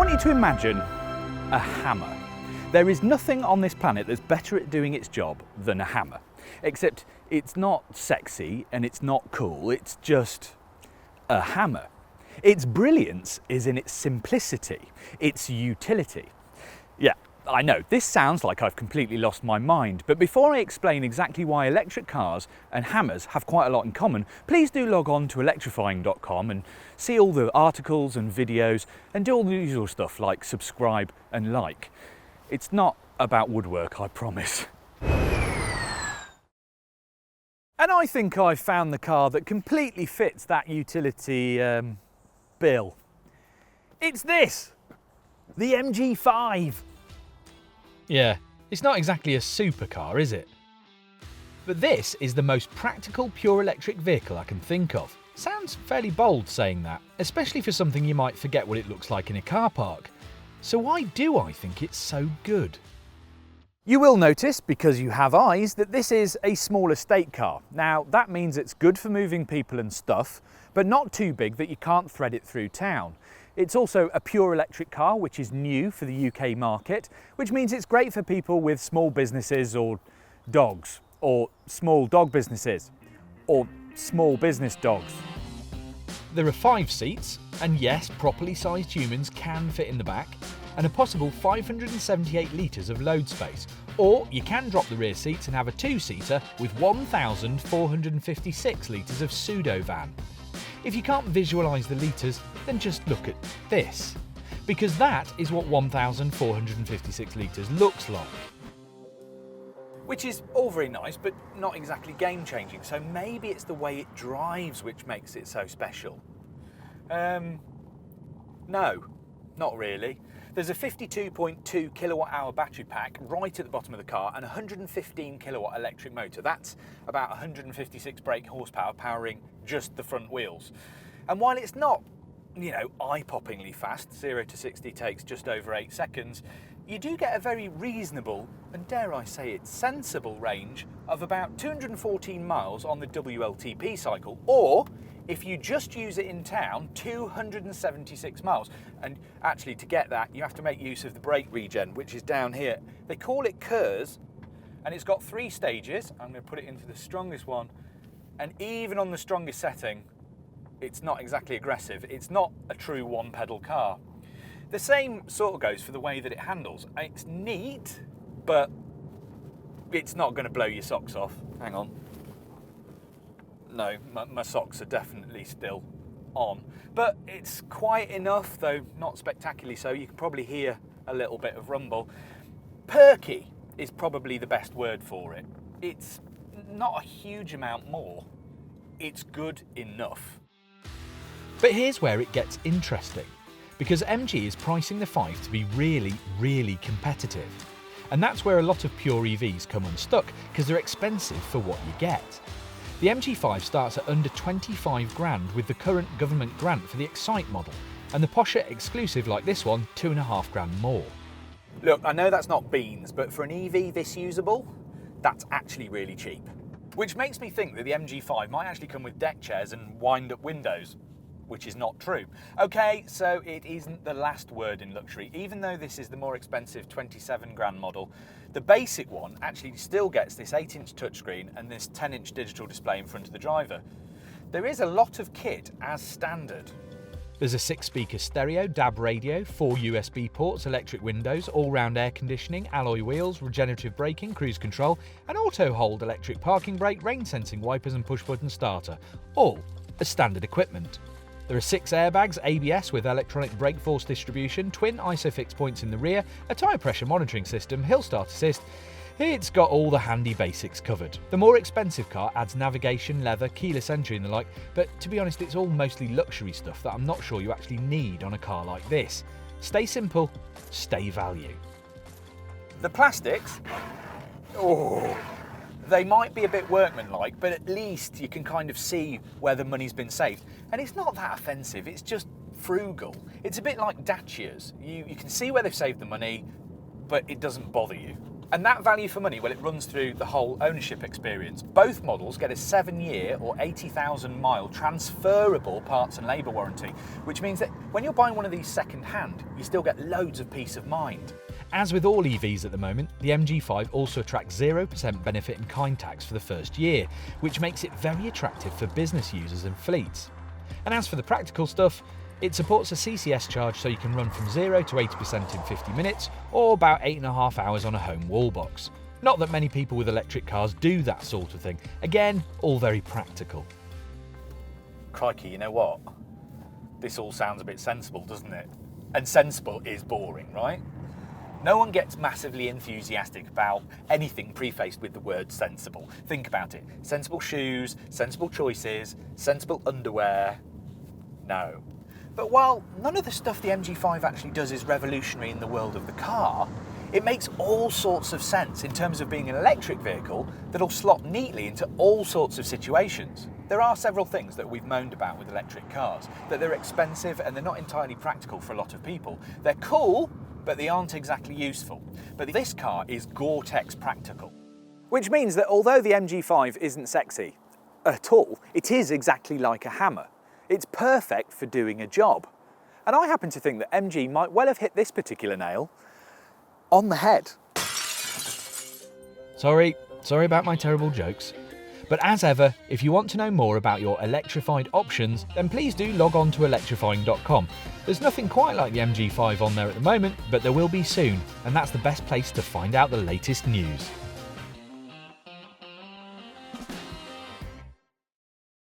want you to imagine a hammer. There is nothing on this planet that's better at doing its job than a hammer. Except it's not sexy and it's not cool, it's just a hammer. Its brilliance is in its simplicity, its utility. Yeah, I know, this sounds like I've completely lost my mind, but before I explain exactly why electric cars and hammers have quite a lot in common, please do log on to electrifying.com and see all the articles and videos and do all the usual stuff like subscribe and like. It's not about woodwork, I promise. And I think I've found the car that completely fits that utility bill. It's this, the MG5. Yeah, it's not exactly a supercar, is it? But this is the most practical pure electric vehicle I can think of. Sounds fairly bold saying that, especially for something you might forget what it looks like in a car park. So why do I think it's so good? You will notice, because you have eyes, that this is a small estate car. Now, that means it's good for moving people and stuff, but not too big that you can't thread it through town. It's also a pure electric car, which is new for the UK market, which means it's great for people with small businesses or dogs, or small dog businesses, or small business dogs. There are 5 seats, and yes, properly sized humans can fit in the back, and a possible 578 litres of load space. Or you can drop the rear seats and have a 2-seater with 1,456 litres of pseudo-van. If you can't visualise the litres, then just look at this, because that is what 1,456 litres looks like. Which is all very nice, but not exactly game-changing, so maybe it's the way it drives which makes it so special. No, not really. There's a 52.2 kilowatt hour battery pack right at the bottom of the car and a 115 kilowatt electric motor. That's about 156 brake horsepower powering just the front wheels. And while it's not, you know, eye-poppingly fast, 0 to 60 takes just over 8 seconds, you do get a very reasonable, and dare I say it, sensible range of about 214 miles on the WLTP cycle, or if you just use it in town, 276 miles. And actually, to get that, you have to make use of the brake regen, which is down here. They call it KERS, and it's got 3 stages. I'm going to put it into the strongest one, and even on the strongest setting, it's not exactly aggressive. It's not a true one-pedal car. The same sort of goes for the way that it handles. It's neat, but it's not going to blow your socks off. Hang on. No, my socks are definitely still on. But it's quiet enough, though not spectacularly so. You can probably hear a little bit of rumble. Perky is probably the best word for it. It's not a huge amount more. It's good enough. But here's where it gets interesting, because MG is pricing the 5 to be really, really competitive. And that's where a lot of pure EVs come unstuck, because they're expensive for what you get. The MG5 starts at under 25 grand with the current government grant for the Excite model, and the Porsche exclusive like this one, 2.5 grand more. Look, I know that's not beans, but for an EV this usable, that's actually really cheap. Which makes me think that the MG5 might actually come with deck chairs and wind-up windows, which is not true. Okay, so it isn't the last word in luxury. Even though this is the more expensive 27 grand model, the basic one actually still gets this 8-inch touchscreen and this 10-inch digital display in front of the driver. There is a lot of kit as standard. There's a 6-speaker stereo, DAB radio, 4 USB ports, electric windows, all-round air conditioning, alloy wheels, regenerative braking, cruise control, an auto-hold electric parking brake, rain-sensing wipers and push-button starter, all as standard equipment. There are 6 airbags, ABS with electronic brake force distribution, twin ISOFIX points in the rear, a tyre pressure monitoring system, hill start assist. It's got all the handy basics covered. The more expensive car adds navigation, leather, keyless entry and the like, but to be honest, it's all mostly luxury stuff that I'm not sure you actually need on a car like this. Stay simple, stay value. The plastics, they might be a bit workmanlike, but at least you can kind of see where the money's been saved. And it's not that offensive, it's just frugal. It's a bit like Dacias. You can see where they've saved the money, but it doesn't bother you. And that value for money, well, it runs through the whole ownership experience. Both models get a 7-year or 80,000 mile transferable parts and labour warranty, which means that when you're buying one of these second hand, you still get loads of peace of mind. As with all EVs at the moment, the MG5 also attracts 0% benefit in kind tax for the first year, which makes it very attractive for business users and fleets. And as for the practical stuff, it supports a CCS charge so you can run from 0 to 80% in 50 minutes, or about 8.5 hours on a home wall box. Not that many people with electric cars do that sort of thing. Again, all very practical. Crikey, you know what? This all sounds a bit sensible, doesn't it? And sensible is boring, right? No one gets massively enthusiastic about anything prefaced with the word sensible. Think about it. Sensible shoes, sensible choices, sensible underwear. No. But while none of the stuff the MG5 actually does is revolutionary in the world of the car, it makes all sorts of sense in terms of being an electric vehicle that'll slot neatly into all sorts of situations. There are several things that we've moaned about with electric cars, that they're expensive and they're not entirely practical for a lot of people. They're cool, but they aren't exactly useful. But this car is Gore-Tex practical. Which means that although the MG5 isn't sexy at all, it is exactly like a hammer. It's perfect for doing a job. And I happen to think that MG might well have hit this particular nail on the head. Sorry about my terrible jokes. But as ever, if you want to know more about your electrified options, then please do log on to electrifying.com. There's nothing quite like the MG5 on there at the moment, but there will be soon, and that's the best place to find out the latest news.